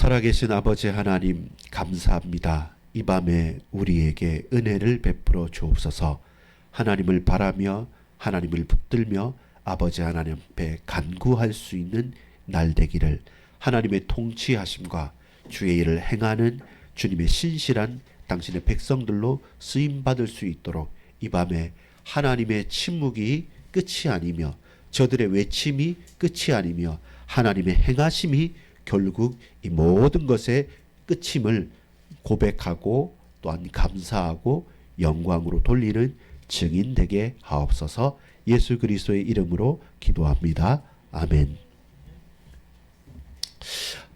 살아계신 아버지 하나님 감사합니다. 이 밤에 우리에게 은혜를 베풀어 주옵소서. 하나님을 바라며 하나님을 붙들며 아버지 하나님 앞에 간구할 수 있는 날 되기를, 하나님의 통치하심과 주의 일을 행하는 주님의 신실한 당신의 백성들로 쓰임받을 수 있도록 이 밤에 하나님의 침묵이 끝이 아니며 저들의 외침이 끝이 아니며 하나님의 행하심이 결국 이 모든 것의 끝임을 고백하고 또한 감사하고 영광으로 돌리는 증인 되게 하옵소서. 예수 그리스도의 이름으로 기도합니다. 아멘.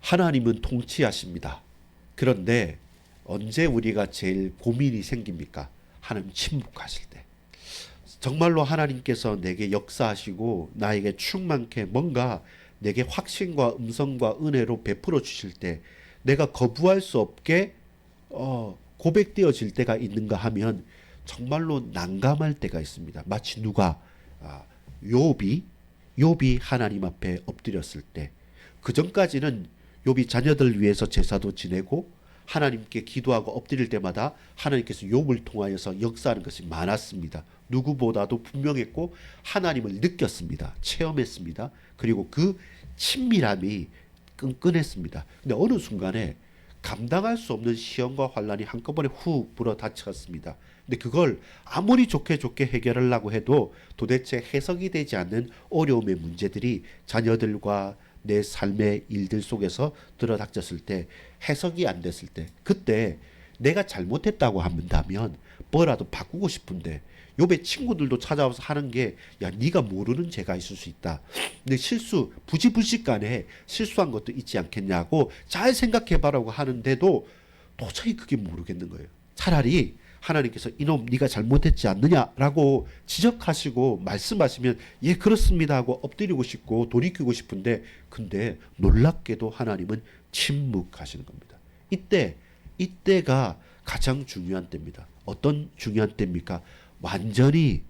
하나님은 통치하십니다. 그런데 언제 우리가 제일 고민이 생깁니까? 하나님 침묵하실 때. 정말로 하나님께서 내게 역사하시고 나에게 충만케 뭔가 내게 확신과 음성과 은혜로 베풀어 주실 때 내가 거부할 수 없게 고백되어질 때가 있는가 하면 정말로 난감할 때가 있습니다. 마치 누가 욥이 하나님 앞에 엎드렸을 때, 그 전까지는 욥이 자녀들 위해서 제사도 지내고 하나님께 기도하고 엎드릴 때마다 하나님께서 욥을 통하여서 역사하는 것이 많았습니다. 누구보다도 분명했고 하나님을 느꼈습니다. 체험했습니다. 그리고 그 친밀함이 끈끈했습니다. 근데 어느 순간에 감당할 수 없는 시험과 환란이 한꺼번에 후 불어 닥쳤습니다. 근데 그걸 아무리 좋게 해결하려고 해도 도대체 해석이 되지 않는 어려움의 문제들이 자녀들과 내 삶의 일들 속에서 들어닥쳤을 때, 해석이 안 됐을 때, 그때 내가 잘못했다고 한다면 뭐라도 바꾸고 싶은데 욥의 친구들도 찾아와서 하는 게, 야, 네가 모르는 죄가 있을 수 있다. 근데 부지불식간에 실수한 것도 있지 않겠냐고 잘 생각해봐라고 하는데도 도저히 그게 모르겠는 거예요. 차라리 하나님께서 이놈 네가 잘못했지 않느냐라고 지적하시고 말씀하시면 예 그렇습니다 하고 엎드리고 싶고 돌이키고 싶은데, 근데 놀랍게도 하나님은 침묵하시는 겁니다. 이때가 가장 중요한 때입니다. 어떤 중요한 때입니까? 완전히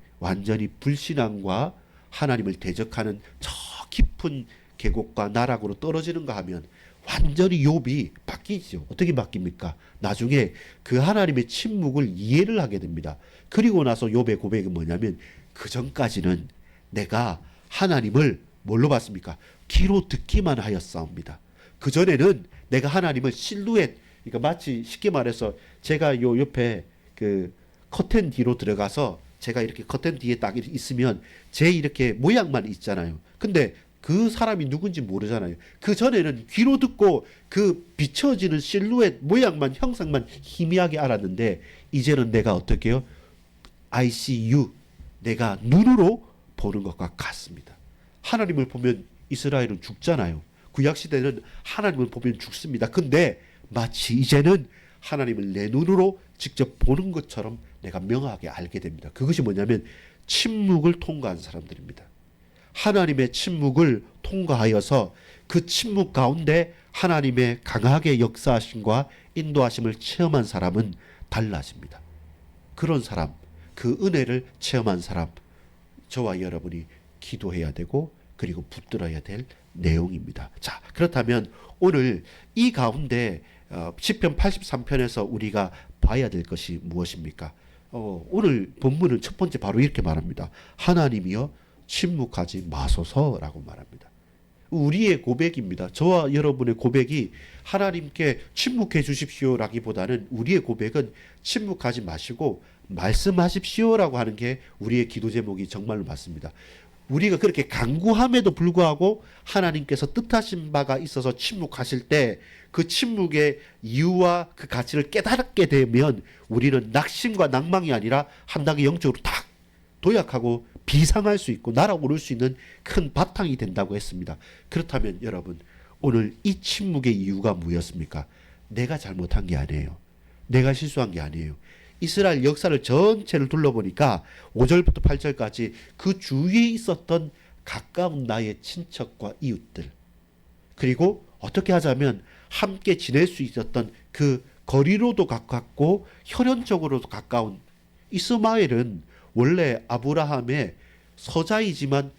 불신앙과 하나님을 대적하는 저 깊은 계곡과 나락으로 떨어지는가 하면 완전히 욥이 바뀌죠. 어떻게 바뀝니까? 나중에 그 하나님의 침묵을 이해를 하게 됩니다. 그리고 나서 욥의 고백이 뭐냐면, 그 전까지는 내가 하나님을 뭘로 봤습니까? 귀로 듣기만 하였사옵니다. 그 전에는 내가 하나님을 실루엣, 그러니까 마치 쉽게 말해서 제가 요 옆에 그 커튼 뒤로 들어가서 제가 이렇게 커튼 뒤에 딱 있으면 제 이렇게 모양만 있잖아요. 근데 그 사람이 누군지 모르잖아요. 그 전에는 귀로 듣고 그 비춰지는 실루엣 모양만, 형상만 희미하게 알았는데 이제는 내가 어떻게 해요? I see you. 내가 눈으로 보는 것과 같습니다. 하나님을 보면 이스라엘은 죽잖아요. 구약시대는 하나님을 보면 죽습니다. 근데 마치 이제는 하나님을 내 눈으로 직접 보는 것처럼 내가 명확하게 알게 됩니다. 그것이 뭐냐면 침묵을 통과한 사람들입니다. 하나님의 침묵을 통과하여서 그 침묵 가운데 하나님의 강하게 역사하심과 인도하심을 체험한 사람은 달라집니다. 그런 사람, 그 은혜를 체험한 사람, 저와 여러분이 기도해야 되고 그리고 붙들어야 될 내용입니다. 자, 그렇다면 오늘 이 가운데 시편 83편에서 우리가 봐야 될 것이 무엇입니까? 오늘 본문은 첫 번째 바로 이렇게 말합니다. 하나님이여 침묵하지 마소서라고 말합니다. 우리의 고백입니다. 저와 여러분의 고백이 하나님께 침묵해 주십시오라기보다는 우리의 고백은 침묵하지 마시고 말씀하십시오라고 하는 게 우리의 기도 제목이 정말로 맞습니다. 우리가 그렇게 간구함에도 불구하고 하나님께서 뜻하신 바가 있어서 침묵하실 때 그 침묵의 이유와 그 가치를 깨닫게 되면 우리는 낙심과 낭망이 아니라 한 단계 영적으로 탁 도약하고 비상할 수 있고 날아오를 수 있는 큰 바탕이 된다고 했습니다. 그렇다면 여러분, 오늘 이 침묵의 이유가 뭐였습니까? 내가 잘못한 게 아니에요. 내가 실수한 게 아니에요. 이스라엘 역사를 전체를 둘러보니까 5절부터 8절까지 그 주위에 있었던 가까운 나의 친척과 이웃들, 그리고 어떻게 하자면 함께 지낼 수 있었던 그 거리로도 가깝고 혈연적으로도 가까운 이스마엘은 원래 아브라함의 서자이지만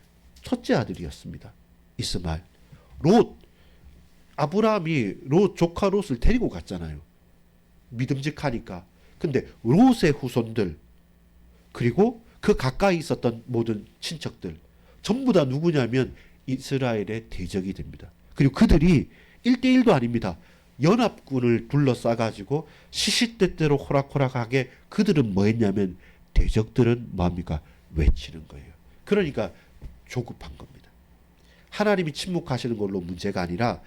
첫째 아들이었습니다. 이스마엘. 롯, 아브라함이 조카 롯을 데리고 갔잖아요. 믿음직하니까. 근데 롯의 후손들 그리고 그 가까이 있었던 모든 친척들 전부 다 누구냐면 이스라엘의 대적이 됩니다. 그리고 그들이 1대1도 아닙니다. 연합군을 둘러싸가지고 시시때때로 호락호락하게 그들은 뭐 했냐면 대적들은 뭐합니까? 외치는 거예요. 그러니까 조급한 겁니다. 하나님이 침묵하시는 걸로 문제가 아니라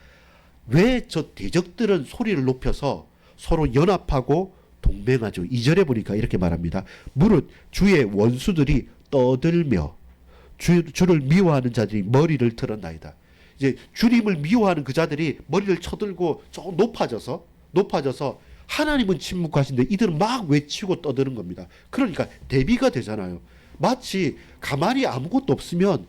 왜 저 대적들은 소리를 높여서 서로 연합하고 동맹하죠. 2절에 보니까 이렇게 말합니다. 무릇 주의 원수들이 떠들며 주를 미워하는 자들이 머리를 들었나이다. 이제 주님을 미워하는 그 자들이 머리를 쳐들고 좀 높아져서 하나님은 침묵하신데 이들은 막 외치고 떠드는 겁니다. 그러니까 대비가 되잖아요. 마치 가만히 아무것도 없으면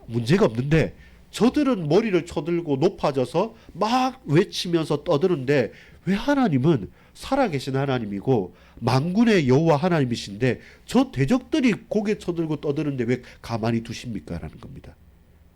문제가 없는데 저들은 머리를 쳐들고 높아져서 막 외치면서 떠드는데 왜 하나님은 살아계신 하나님이고 만군의 여호와 하나님이신데 저 대적들이 고개 쳐들고 떠드는데 왜 가만히 두십니까? 라는 겁니다.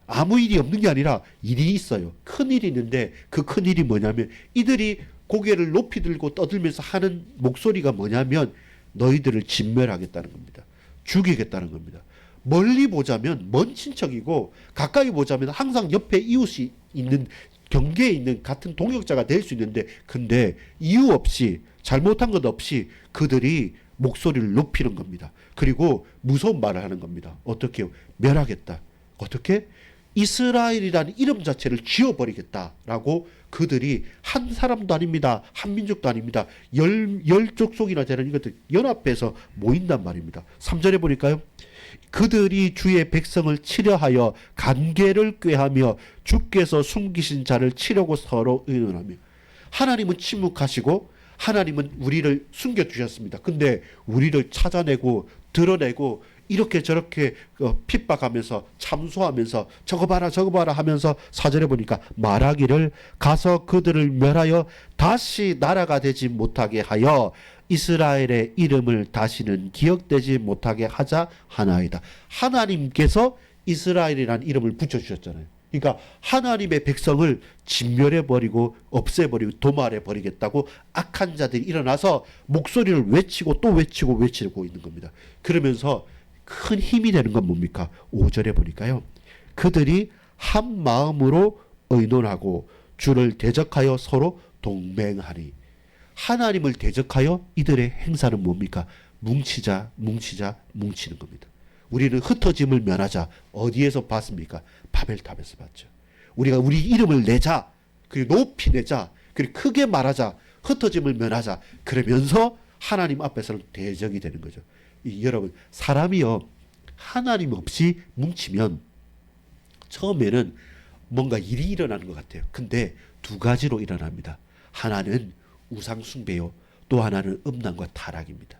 아무 일이 없는 게 아니라 일이 있어요. 큰 일이 있는데 그 큰 일이 뭐냐면 이들이 고개를 높이 들고 떠들면서 하는 목소리가 뭐냐면 너희들을 진멸하겠다는 겁니다. 죽이겠다는 겁니다. 멀리 보자면 먼 친척이고 가까이 보자면 항상 옆에 이웃이 있는 경계에 있는 같은 동역자가 될 수 있는데 근데 이유 없이 잘못한 것 없이 그들이 목소리를 높이는 겁니다. 그리고 무서운 말을 하는 겁니다. 어떻게요? 멸하겠다. 어떻게? 이스라엘이라는 이름 자체를 지워버리겠다라고 그들이 한 사람도 아닙니다. 한 민족도 아닙니다. 열 족속이나 되는 이것들 연합해서 모인단 말입니다. 3절에 보니까요. 그들이 주의 백성을 치려하여 관계를 꾀하며 주께서 숨기신 자를 치려고 서로 의논하며 하나님은 침묵하시고 하나님은 우리를 숨겨주셨습니다. 근데 우리를 찾아내고 드러내고 이렇게 저렇게 핍박하면서 참소하면서 저거 봐라 하면서 4절에 보니까 말하기를 가서 그들을 멸하여 다시 나라가 되지 못하게 하여 이스라엘의 이름을 다시는 기억되지 못하게 하자 하나이다. 하나님께서 이스라엘이라는 이름을 붙여주셨잖아요. 그러니까 하나님의 백성을 진멸해버리고 없애버리고 도말해버리겠다고 악한 자들이 일어나서 목소리를 외치고 또 외치고 있는 겁니다. 그러면서 큰 힘이 되는 건 뭡니까? 5절에 보니까요. 그들이 한 마음으로 의논하고 주를 대적하여 서로 동맹하니 하나님을 대적하여 이들의 행사는 뭡니까? 뭉치는 겁니다. 우리는 흩어짐을 면하자. 어디에서 봤습니까? 바벨탑에서 봤죠. 우리가 우리 이름을 내자. 그리고 높이 내자. 그리고 크게 말하자. 흩어짐을 면하자. 그러면서 하나님 앞에서는 대적이 되는 거죠. 여러분 사람이요 하나님 없이 뭉치면 처음에는 뭔가 일이 일어나는 것 같아요. 근데 두 가지로 일어납니다. 하나는 우상 숭배요. 또 하나는 음란과 타락입니다.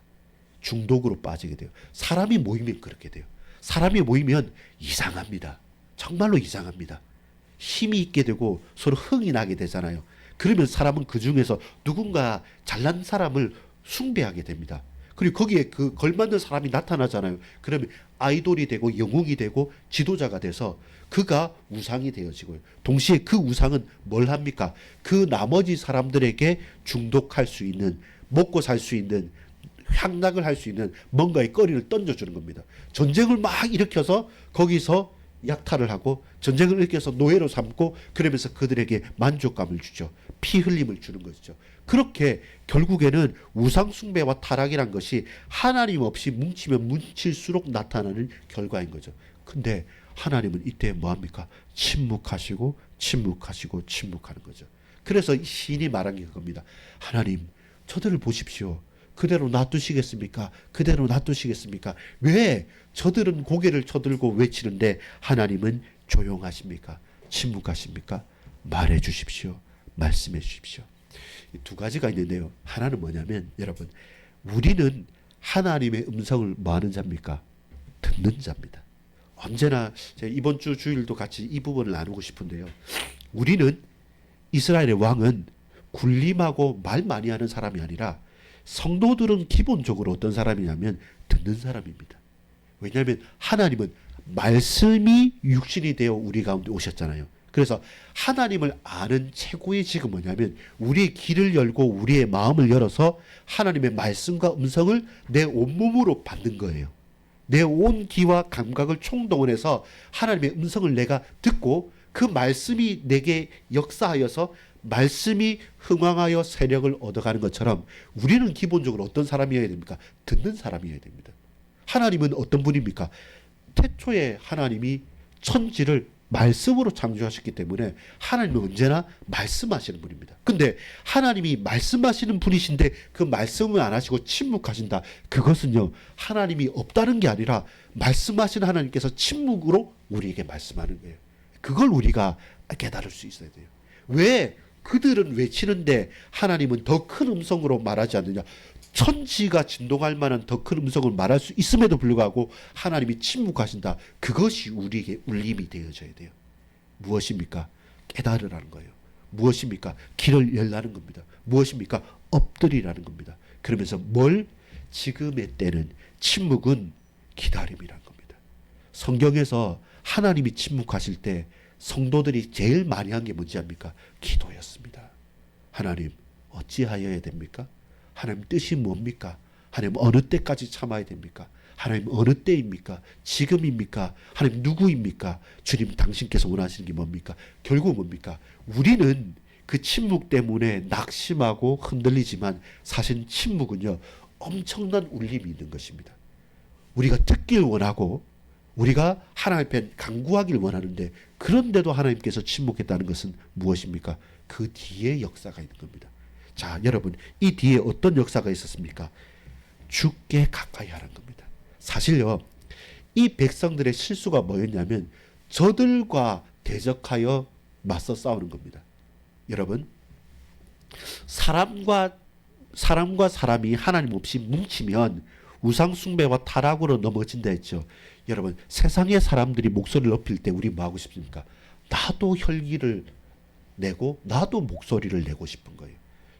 중독으로 빠지게 돼요. 사람이 모이면 그렇게 돼요. 사람이 모이면 이상합니다. 정말로 이상합니다. 힘이 있게 되고 서로 흥이 나게 되잖아요. 그러면 사람은 그 중에서 누군가 잘난 사람을 숭배하게 됩니다. 그리고 거기에 그 걸맞는 사람이 나타나잖아요. 그러면 아이돌이 되고 영웅이 되고 지도자가 돼서 그가 우상이 되어지고요. 동시에 그 우상은 뭘 합니까? 그 나머지 사람들에게 중독할 수 있는 먹고 살 수 있는 향락을 할 수 있는 뭔가의 거리를 던져주는 겁니다. 전쟁을 막 일으켜서 거기서 약탈을 하고 전쟁을 일으켜서 노예로 삼고 그러면서 그들에게 만족감을 주죠. 피 흘림을 주는 것이죠. 그렇게 결국에는 우상 숭배와 타락이란 것이 하나님 없이 뭉치면 뭉칠수록 나타나는 결과인 거죠. 근데 하나님은 이때 뭐합니까? 침묵하시고 침묵하는 거죠. 그래서 시인이 말한 게 그겁니다. 하나님 저들을 보십시오. 그대로 놔두시겠습니까? 그대로 놔두시겠습니까? 왜 저들은 고개를 쳐들고 외치는데 하나님은 조용하십니까? 침묵하십니까? 말해 주십시오. 말씀해 주십시오. 두 가지가 있는데요. 하나는 뭐냐면 여러분 우리는 하나님의 음성을 뭐하는 자입니까? 듣는 자입니다. 언제나 제가 이번 주 주일도 같이 이 부분을 나누고 싶은데요. 우리는 이스라엘의 왕은 군림하고 말 많이 하는 사람이 아니라 성도들은 기본적으로 어떤 사람이냐면 듣는 사람입니다. 왜냐하면 하나님은 말씀이 육신이 되어 우리 가운데 오셨잖아요. 그래서 하나님을 아는 최고의 지금 뭐냐면 우리의 귀를 열고 우리의 마음을 열어서 하나님의 말씀과 음성을 내 온몸으로 받는 거예요. 내 온 귀와 감각을 총동원해서 하나님의 음성을 내가 듣고 그 말씀이 내게 역사하여서 말씀이 흥왕하여 세력을 얻어가는 것처럼 우리는 기본적으로 어떤 사람이어야 됩니까? 듣는 사람이어야 됩니다. 하나님은 어떤 분입니까? 태초에 하나님이 천지를 말씀으로 창조하셨기 때문에 하나님은 언제나 말씀하시는 분입니다. 근데 하나님이 말씀하시는 분이신데 그 말씀을 안 하시고 침묵하신다. 그것은요, 하나님이 없다는 게 아니라 말씀하시는 하나님께서 침묵으로 우리에게 말씀하는 거예요. 그걸 우리가 깨달을 수 있어야 돼요. 왜 그들은 외치는데 하나님은 더 큰 음성으로 말하지 않느냐? 천지가 진동할 만한 더 큰 음성을 말할 수 있음에도 불구하고 하나님이 침묵하신다. 그것이 우리에게 울림이 되어져야 돼요. 무엇입니까? 깨달으라는 거예요. 무엇입니까? 길을 열라는 겁니다. 무엇입니까? 엎드리라는 겁니다. 그러면서 뭘? 지금의 때는 침묵은 기다림이란 겁니다. 성경에서 하나님이 침묵하실 때 성도들이 제일 많이 한 게 뭔지 압니까? 기도였습니다. 하나님 어찌하여야 됩니까? 하나님 뜻이 뭡니까? 하나님 어느 때까지 참아야 됩니까? 하나님 어느 때입니까? 지금입니까? 하나님 누구입니까? 주님 당신께서 원하시는 게 뭡니까? 결국 뭡니까? 우리는 그 침묵 때문에 낙심하고 흔들리지만 사실 침묵은요, 엄청난 울림이 있는 것입니다. 우리가 듣길 원하고 우리가 하나님 앞에 간구하길 원하는데 그런데도 하나님께서 침묵했다는 것은 무엇입니까? 그 뒤에 역사가 있는 겁니다. 자, 여러분, 이 뒤에 어떤 역사가 있었습니까? 죽게 가까이 하는 겁니다. 사실요, 이 백성들의 실수가 뭐였냐면 저들과 대적하여 맞서 싸우는 겁니다. 여러분, 사람과 사람이 하나님 없이 뭉치면 우상숭배와 타락으로 넘어진다 했죠. 여러분, 세상의 사람들이 목소리를 높일 때 우리 뭐 하고 싶습니까? 나도 혈기를 내고 나도 목소리를 내고 싶은 거예요.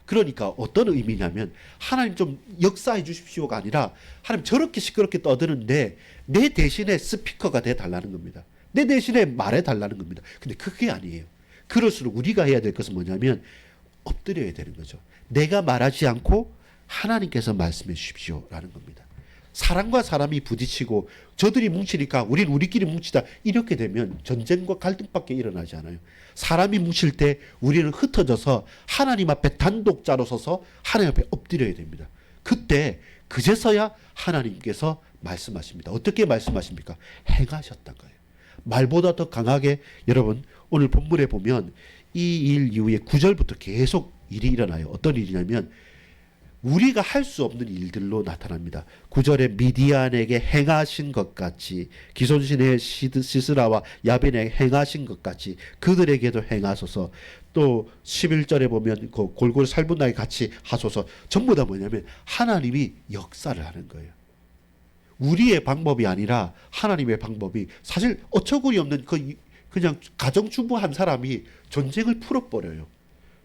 그러니까 어떤 의미냐면 하나님 좀 역사해 주십시오가 아니라 하나님 저렇게 시끄럽게 떠드는데 내 대신에 스피커가 돼 달라는 겁니다. 내 대신에 말해 달라는 겁니다. 근데 그게 아니에요. 그럴수록 우리가 해야 될 것은 뭐냐면 엎드려야 되는 거죠. 내가 말하지 않고 하나님께서 말씀해 주십시오라는 겁니다. 사람과 사람이 부딪히고 저들이 뭉치니까 우린 우리끼리 뭉치다 이렇게 되면 전쟁과 갈등밖에 일어나지 않아요. 사람이 뭉칠 때 우리는 흩어져서 하나님 앞에 단독자로 서서 하나님 앞에 엎드려야 됩니다. 그때 그제서야 하나님께서 말씀하십니다. 어떻게 말씀하십니까? 행하셨단 거예요. 말보다 더 강하게 여러분 오늘 본문에 보면 이 일 이후에 9절부터 계속 일이 일어나요. 어떤 일이냐면 우리가 할 수 없는 일들로 나타납니다. 9절에 미디안에게 행하신 것 같이 기손신의 시스라와 야빈에게 행하신 것 같이 그들에게도 행하소서. 또 11절에 보면 그 골고루 살분하게 같이 하소서. 전부 다 뭐냐면 하나님이 역사를 하는 거예요. 우리의 방법이 아니라 하나님의 방법이 사실 어처구니 없는 그냥 가정주부 한 사람이 전쟁을 풀어버려요.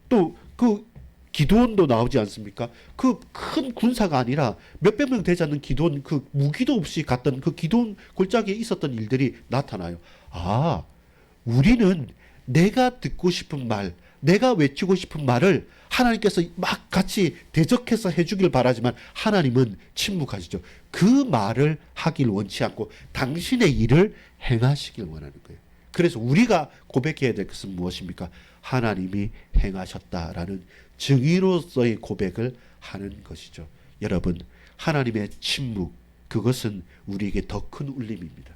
또 그 기드온도 나오지 않습니까? 그 큰 군사가 아니라 몇백 명 되지 않는 기드온, 그 무기도 없이 갔던 그 기드온 골짜기에 있었던 일들이 나타나요. 아, 우리는 내가 듣고 싶은 말, 내가 외치고 싶은 말을 하나님께서 막 같이 대적해서 해주길 바라지만 하나님은 침묵하시죠. 그 말을 하길 원치 않고 당신의 일을 행하시길 원하는 거예요. 그래서 우리가 고백해야 될 것은 무엇입니까? 하나님이 행하셨다라는 증인으로서의 고백을 하는 것이죠. 여러분, 하나님의 침묵, 그것은 우리에게 더 큰 울림입니다.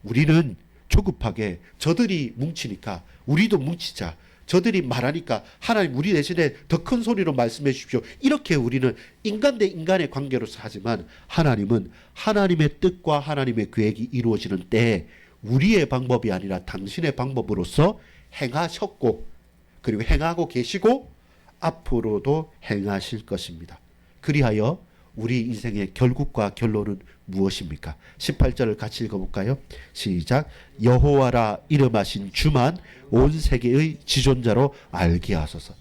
우리는 조급하게 저들이 뭉치니까 우리도 뭉치자. 저들이 말하니까 하나님 우리 대신에 더 큰 소리로 말씀해 주십시오. 이렇게 우리는 인간 대 인간의 관계로서 하지만 하나님은 하나님의 뜻과 하나님의 계획이 이루어지는 때에 우리의 방법이 아니라 당신의 방법으로서 행하셨고 그리고 행하고 계시고 앞으로도 행하실 것입니다. 그리하여 우리 인생의 결국과 결론은 무엇입니까? 18절을 같이 읽어볼까요? 시작. 여호와라 이름하신 주만 온 세계의 지존자로 알게 하소서.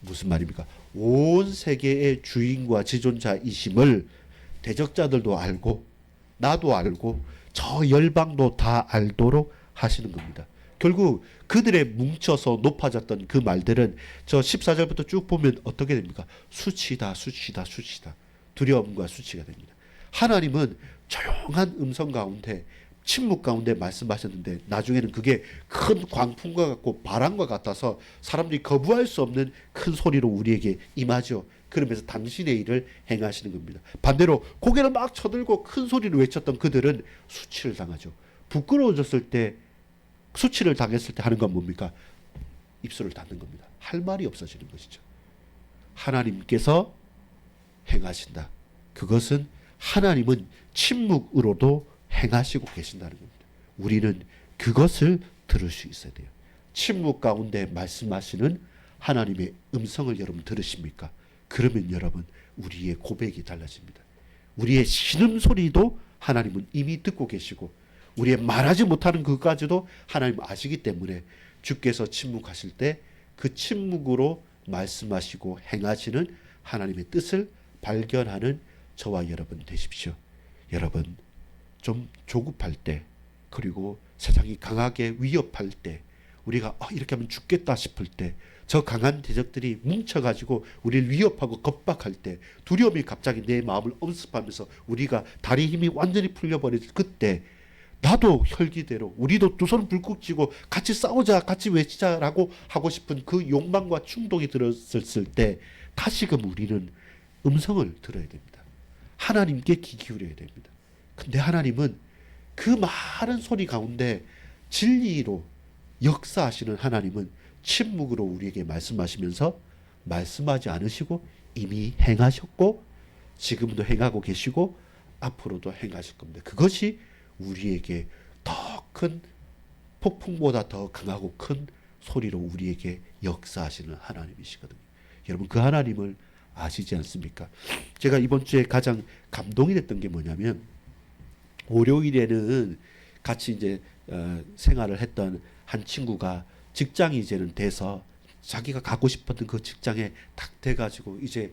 무슨 말입니까? 온 세계의 주인과 지존자이심을 대적자들도 알고 나도 알고 저 열방도 다 알도록 하시는 겁니다. 결국 그들의 뭉쳐서 높아졌던 그 말들은 저 14절부터 쭉 보면 어떻게 됩니까? 수치다, 수치다, 수치다. 두려움과 수치가 됩니다. 하나님은 조용한 음성 가운데, 침묵 가운데 말씀하셨는데 나중에는 그게 큰 광풍과 같고 바람과 같아서 사람들이 거부할 수 없는 큰 소리로 우리에게 임하죠. 그러면서 당신의 일을 행하시는 겁니다. 반대로 고개를 막 쳐들고 큰 소리로 외쳤던 그들은 수치를 당하죠. 부끄러워졌을 때, 수치를 당했을 때 하는 건 뭡니까? 입술을 닫는 겁니다. 할 말이 없어지는 것이죠. 하나님께서 행하신다. 그것은 하나님은 침묵으로도 행하시고 계신다는 겁니다. 우리는 그것을 들을 수 있어야 돼요. 침묵 가운데 말씀하시는 하나님의 음성을 여러분 들으십니까? 그러면 여러분 우리의 고백이 달라집니다. 우리의 신음소리도 하나님은 이미 듣고 계시고 우리의 말하지 못하는 그것까지도 하나님 아시기 때문에 주께서 침묵하실 때 그 침묵으로 말씀하시고 행하시는 하나님의 뜻을 발견하는 저와 여러분 되십시오. 여러분 좀 조급할 때, 그리고 세상이 강하게 위협할 때, 우리가 이렇게 하면 죽겠다 싶을 때, 저 강한 대적들이 뭉쳐가지고 우리를 위협하고 겁박할 때, 두려움이 갑자기 내 마음을 엄습하면서 우리가 다리 힘이 완전히 풀려버릴 그때, 나도 혈기대로 우리도 두 손 불꾹 쥐고 같이 싸우자, 같이 외치자라고 하고 싶은 그 욕망과 충동이 들었을 때 다시금 우리는 음성을 들어야 됩니다. 하나님께 귀 기울여야 됩니다. 근데 하나님은 그 많은 소리 가운데 진리로 역사하시는 하나님은 침묵으로 우리에게 말씀하시면서 말씀하지 않으시고 이미 행하셨고 지금도 행하고 계시고 앞으로도 행하실 겁니다. 그것이 우리에게 더 큰 폭풍보다 더 강하고 큰 소리로 우리에게 역사하시는 하나님이시거든요. 여러분 그 하나님을 아시지 않습니까? 제가 이번 주에 가장 감동이 됐던 게 뭐냐면 월요일에는 같이 이제 생활을 했던 한 친구가 직장이 이제는 돼서 자기가 가고 싶었던 그 직장에 딱 돼가지고 이제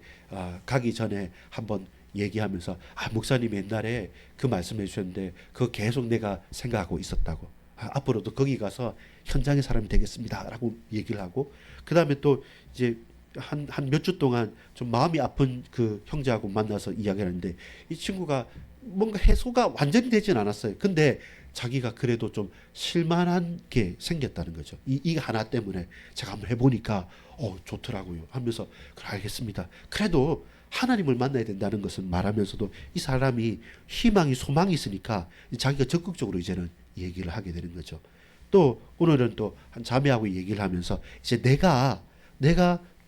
가기 전에 한번 얘기하면서 목사님 옛날에 그 말씀해 주셨는데 그거 계속 내가 생각하고 있었다고. 앞으로도 거기 가서 현장의 사람이 되겠습니다라고 얘기를 하고 그 다음에 또 이제 한 몇 주 동안 좀 마음이 아픈 그 형제하고 만나서 이야기를 하는데 이 친구가 뭔가 해소가 완전히 되진 않았어요. 근데 자기가 그래도 좀 실만한 게 생겼다는 거죠. 이 하나 때문에 제가 한번 해보니까 좋더라고요 하면서 그래 알겠습니다. 그래도 하나님을 만나야 된다는 것은 말하면서도 이 사람이 희망이 소망이 있으니까 자기가 적극적으로 이제는 얘기를 하게 되는 거죠. 또 오늘은 또 한 자매하고 얘기를 하면서 이제 내가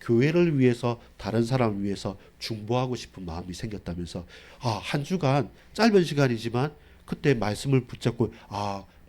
교회를 위해서 다른 사람을 위해서 중보하고 싶은 마음이 생겼다면서 한 주간 짧은 시간이지만 그때 말씀을 붙잡고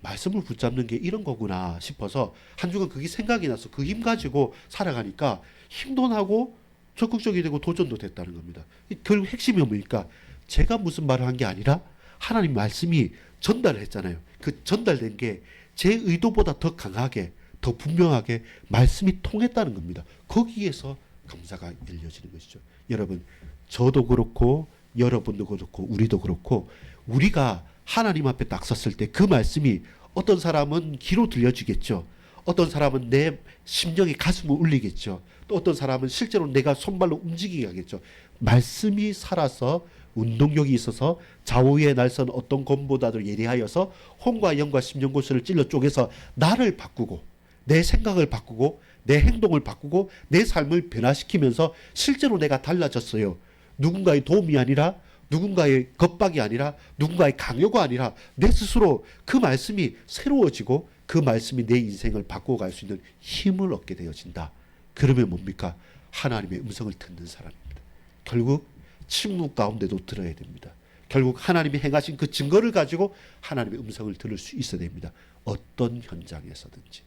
말씀을 붙잡는 게 이런 거구나 싶어서 한 주간 그게 생각이 나서 그 힘 가지고 살아가니까 힘도 나고 적극적이 되고 도전도 됐다는 겁니다. 결국 핵심이 뭡니까? 제가 무슨 말을 한 게 아니라 하나님 말씀이 전달을 했잖아요. 그 전달된 게 제 의도보다 더 강하게 더 분명하게 말씀이 통했다는 겁니다. 거기에서 감사가 열려지는 것이죠. 여러분 저도 그렇고 여러분도 그렇고 우리도 그렇고 우리가 하나님 앞에 딱 섰을 때 그 말씀이 어떤 사람은 귀로 들려지겠죠. 어떤 사람은 내 심령이 가슴을 울리겠죠. 또 어떤 사람은 실제로 내가 손발로 움직이게 하겠죠. 말씀이 살아서 운동력이 있어서 좌우에 날선 어떤 검보다도 예리하여서 혼과 영과 심령고스를 찔러 쪼개서 나를 바꾸고 내 생각을 바꾸고 내 행동을 바꾸고 내 삶을 변화시키면서 실제로 내가 달라졌어요. 누군가의 도움이 아니라 누군가의 겁박이 아니라 누군가의 강요가 아니라 내 스스로 그 말씀이 새로워지고 그 말씀이 내 인생을 바꿔갈 수 있는 힘을 얻게 되어진다. 그러면 뭡니까? 하나님의 음성을 듣는 사람입니다. 결국 침묵 가운데도 들어야 됩니다. 결국 하나님이 행하신 그 증거를 가지고 하나님의 음성을 들을 수 있어야 됩니다. 어떤 현장에서든지.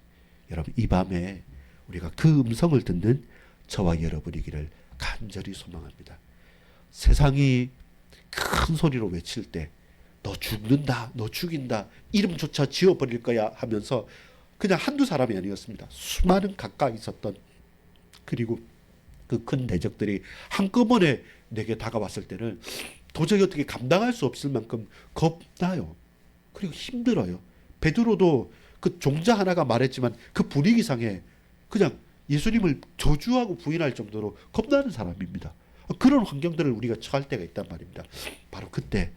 여러분 이 밤에 우리가 그 음성을 듣는 저와 여러분이기를 간절히 소망합니다. 세상이 큰 소리로 외칠 때 너 죽는다, 너 죽인다, 이름조차 지워버릴 거야 하면서 그냥 한두 사람이 아니었습니다. 수많은 가까이 있었던 그리고 그 큰 대적들이 한꺼번에 내게 다가왔을 때는 도저히 어떻게 감당할 수 없을 만큼 겁나요. 그리고 힘들어요. 베드로도 그 종자 하나가 말했지만 그 분위기상에 그냥 예수님을 저주하고 부인할 정도로 겁나는 사람입니다. 그런 환경들을 우리가 처할 때가 있단 말입니다. 바로 그때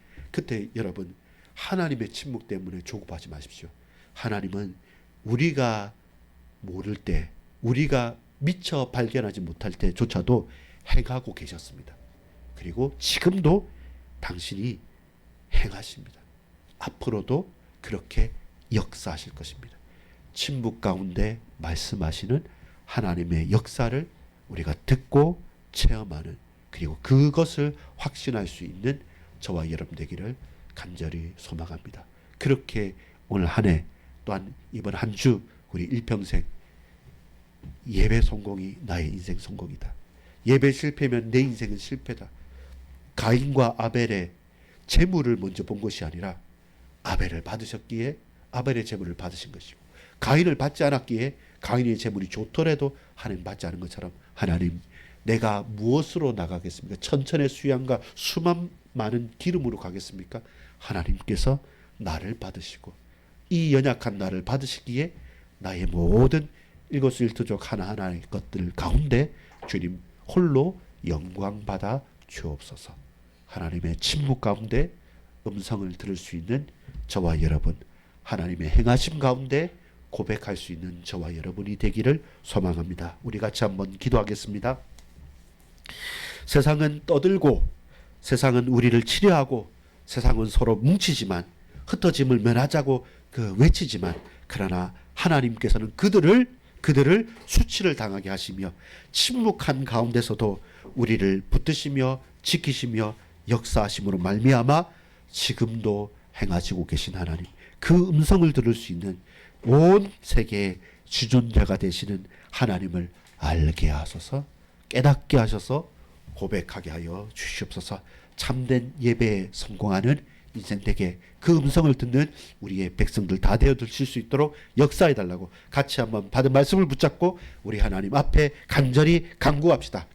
여러분 하나님의 침묵 때문에 조급하지 마십시오. 하나님은 우리가 모를 때, 우리가 미처 발견하지 못할 때조차도 행하고 계셨습니다. 그리고 지금도 당신이 행하십니다. 앞으로도 그렇게 역사하실 것입니다. 침묵 가운데 말씀하시는 하나님의 역사를 우리가 듣고 체험하는, 그리고 그것을 확신할 수 있는 저와 여러분 되기를 간절히 소망합니다. 그렇게 오늘 한 해, 또한 이번 한 주 우리 일평생 예배 성공이 나의 인생 성공이다. 예배 실패면 내 인생은 실패다. 가인과 아벨의 제물을 먼저 본 것이 아니라 아벨을 받으셨기에 아벨의 제물을 받으신 것이고, 가인을 받지 않았기에 가인의 제물이 좋더라도 하나님 받지 않은 것처럼, 하나님 내가 무엇으로 나가겠습니까? 천천의 수양과 수만 많은 기름으로 가겠습니까? 하나님께서 나를 받으시고 이 연약한 나를 받으시기에 나의 모든 일거수일투족 하나하나의 것들 가운데 주님 홀로 영광 받아 주옵소서. 하나님의 침묵 가운데 음성을 들을 수 있는 저와 여러분, 하나님의 행하심 가운데 고백할 수 있는 저와 여러분이 되기를 소망합니다. 우리 같이 한번 기도하겠습니다. 세상은 떠들고, 세상은 우리를 치려하고, 세상은 서로 뭉치지만, 흩어짐을 면하자고 외치지만, 그러나 하나님께서는 그들을 수치를 당하게 하시며 침묵한 가운데서도 우리를 붙드시며 지키시며 역사하심으로 말미암아 지금도 행하시고 계신 하나님, 그 음성을 들을 수 있는 온 세계의 주존자가 되시는 하나님을 알게 하소서, 깨닫게 하셔서 고백하게 하여 주시옵소서. 참된 예배에 성공하는 인생 되게 그 음성을 듣는 우리의 백성들 다 되어 드실 수 있도록 역사해 달라고 같이 한번 받은 말씀을 붙잡고 우리 하나님 앞에 간절히 간구합시다.